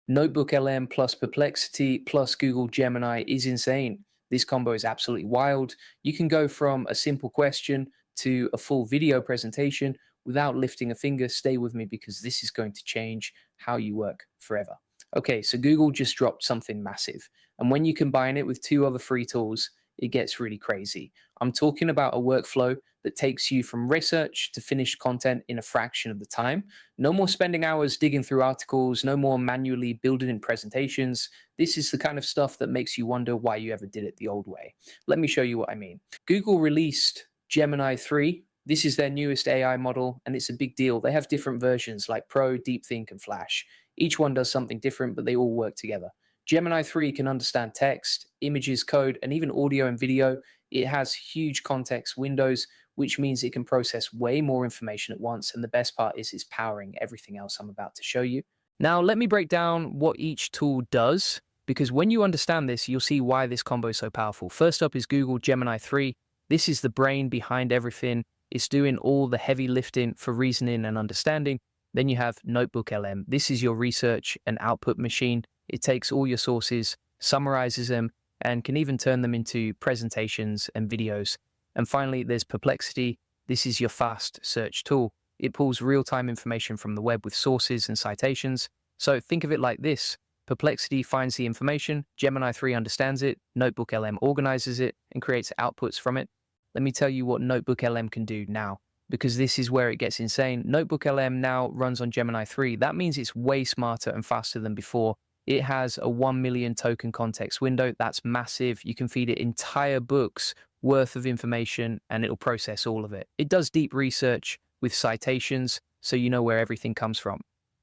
NotebookLM plus Perplexity plus Google Gemini is insane. This combo is absolutely wild. You can go from a simple question to a full video presentation without lifting a finger. Stay with me because this is going to change how you work forever. Okay, so Google just dropped something massive. And when you combine it with two other free tools, it gets really crazy. I'm talking about a workflow that takes you from research to finished content in a fraction of the time. No more spending hours digging through articles, no more manually building in presentations. This is the kind of stuff that makes you wonder why you ever did it the old way. Let me show you what I mean. Google released Gemini 3. This is their newest AI model, and it's a big deal. They have different versions like Pro, DeepThink, and Flash. Each one does something different, but they all work together. Gemini 3 can understand text, images, code, and even audio and video. It has huge context windows, which means it can process way more information at once. And the best part is it's powering everything else I'm about to show you. Now, let me break down what each tool does, because when you understand this, you'll see why this combo is so powerful. First up is Google Gemini 3. This is the brain behind everything. It's doing all the heavy lifting for reasoning and understanding. Then you have NotebookLM. This is your research and output machine. It takes all your sources, summarizes them, and can even turn them into presentations and videos. And finally, there's Perplexity. This is your fast search tool. It pulls real-time information from the web with sources and citations. So think of it like this. Perplexity finds the information, Gemini 3 understands it, NotebookLM organizes it, and creates outputs from it. Let me tell you what NotebookLM can do now, because this is where it gets insane. NotebookLM now runs on Gemini 3. That means it's way smarter and faster than before. It has a 1 million token context window. That's massive. You can feed it entire books worth of information and it'll process all of it. It does deep research with citations, so you know where everything comes from.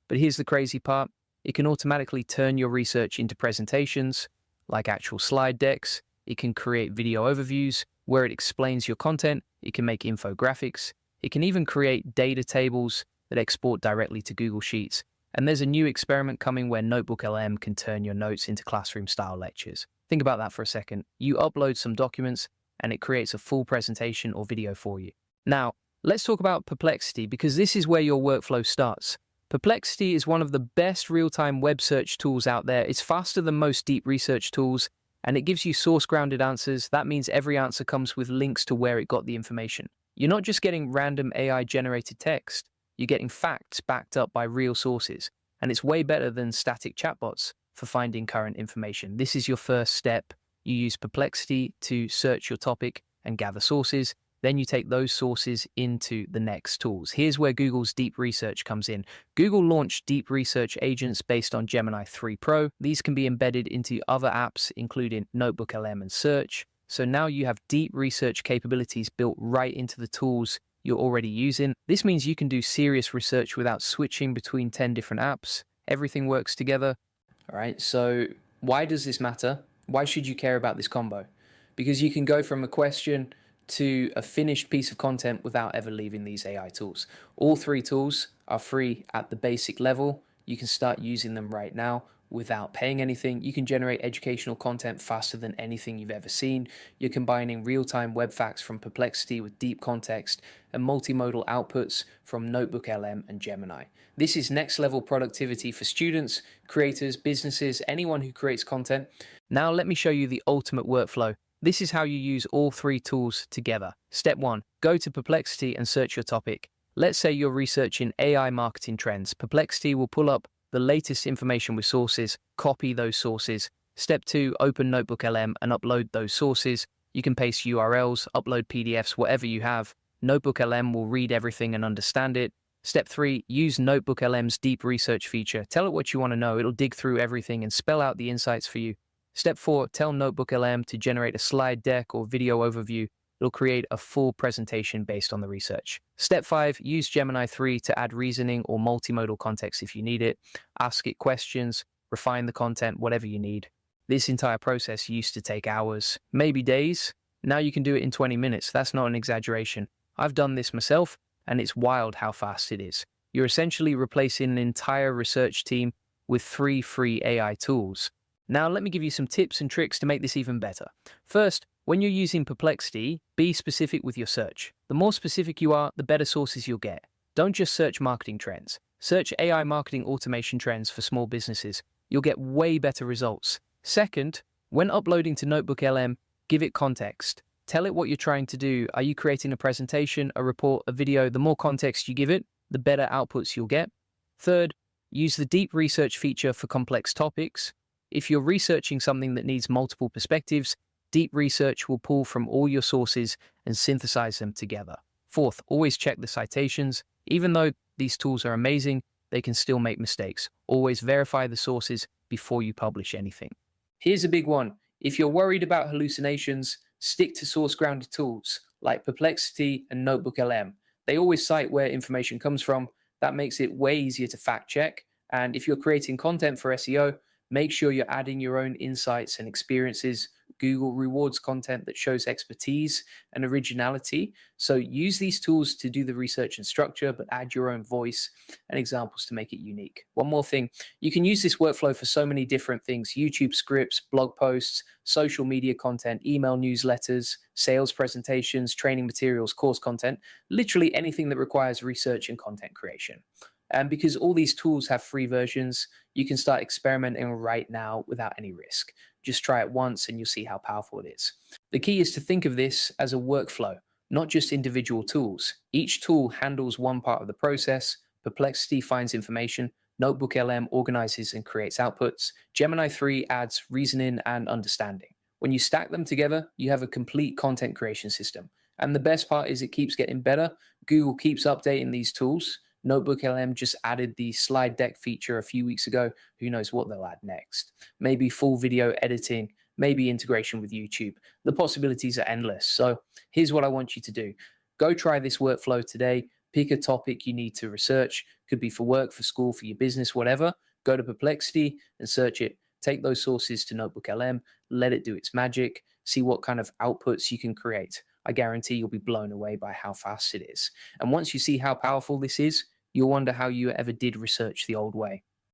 But here's the crazy part. It can automatically turn your research into presentations, like actual slide decks. It can create video overviews where it explains your content. It can make infographics. It can even create data tables that export directly to Google Sheets. And there's a new experiment coming where NotebookLM can turn your notes into classroom-style lectures. Think about that for a second. You upload some documents, and it creates a full presentation or video for you. Now, let's talk about Perplexity, because this is where your workflow starts. Perplexity is one of the best real-time web search tools out there. It's faster than most deep research tools, and it gives you source-grounded answers. That means every answer comes with links to where it got the information. You're not just getting random AI-generated text. You're getting facts backed up by real sources, and it's way better than static chatbots for finding current information. This is your first step. You use Perplexity to search your topic and gather sources. Then you take those sources into the next tools. Here's where Google's deep research comes in. Google launched deep research agents based on Gemini 3 Pro. These can be embedded into other apps, including NotebookLM and Search. So now you have deep research capabilities built right into the tools you're already using. This means you can do serious research without switching between 10 different apps. Everything works together. All right, so why does this matter? Why should you care about this combo? Because you can go from a question to a finished piece of content without ever leaving these AI tools. All three tools are free at the basic level. You can start using them right now without paying anything. You can generate educational content faster than anything you've ever seen. You're combining real-time web facts from Perplexity with deep context and multimodal outputs from NotebookLM and Gemini. This is next-level productivity for students, creators, businesses, anyone who creates content. Now let me show you the ultimate workflow. This is how you use all three tools together. Step 1. Go to Perplexity and search your topic. Let's say you're researching AI marketing trends. Perplexity will pull up the latest information with sources, copy those sources. Step 2, open NotebookLM and upload those sources. You can paste URLs, upload PDFs, whatever you have. NotebookLM will read everything and understand it. Step 3, use NotebookLM's deep research feature. Tell it what you want to know. It'll dig through everything and spell out the insights for you. Step 4, tell NotebookLM to generate a slide deck or video overview. It'll create a full presentation based on the research. Step 5, use Gemini 3 to add reasoning or multimodal context if you need it. Ask it questions, refine the content, whatever you need. This entire process used to take hours, maybe days. Now you can do it in 20 minutes. That's not an exaggeration. I've done this myself, and it's wild how fast it is. You're essentially replacing an entire research team with 3 free AI tools. Now let me give you some tips and tricks to make this even better. First, when you're using Perplexity, be specific with your search. The more specific you are, the better sources you'll get. Don't just search marketing trends. Search AI marketing automation trends for small businesses. you'll get way better results. Second, when uploading to NotebookLM, give it context. Tell it what you're trying to do. Are you creating a presentation, a report, a video? The more context you give it, the better outputs you'll get. Third, use the deep research feature for complex topics. If you're researching something that needs multiple perspectives, deep research will pull from all your sources and synthesize them together. Fourth, always check the citations. Even though these tools are amazing, they can still make mistakes. Always verify the sources before you publish anything. Here's a big one. If you're worried about hallucinations, stick to source-grounded tools like Perplexity and NotebookLM. They always cite where information comes from. That makes it way easier to fact check. And if you're creating content for SEO, make sure you're adding your own insights and experiences. Google rewards content that shows expertise and originality. So use these tools to do the research and structure, but add your own voice and examples to make it unique. One more thing, you can use this workflow for so many different things: YouTube scripts, blog posts, social media content, email newsletters, sales presentations, training materials, course content, literally anything that requires research and content creation. And because all these tools have free versions, you can start experimenting right now without any risk. Just try it once and you'll see how powerful it is. The key is to think of this as a workflow, not just individual tools. Each tool handles one part of the process. Perplexity finds information. NotebookLM organizes and creates outputs. Gemini 3 adds reasoning and understanding. When you stack them together, you have a complete content creation system. And the best part is it keeps getting better. Google keeps updating these tools. NotebookLM just added the slide deck feature a few weeks ago. Who knows what they'll add next? Maybe full video editing, maybe integration with YouTube. The possibilities are endless. So here's what I want you to do. Go try this workflow today. Pick a topic you need to research. Could be for work, for school, for your business, whatever. Go to Perplexity and search it. Take those sources to NotebookLM. Let it do its magic. See what kind of outputs you can create. I guarantee you'll be blown away by how fast it is. And once you see how powerful this is, you'll wonder how you ever did research the old way.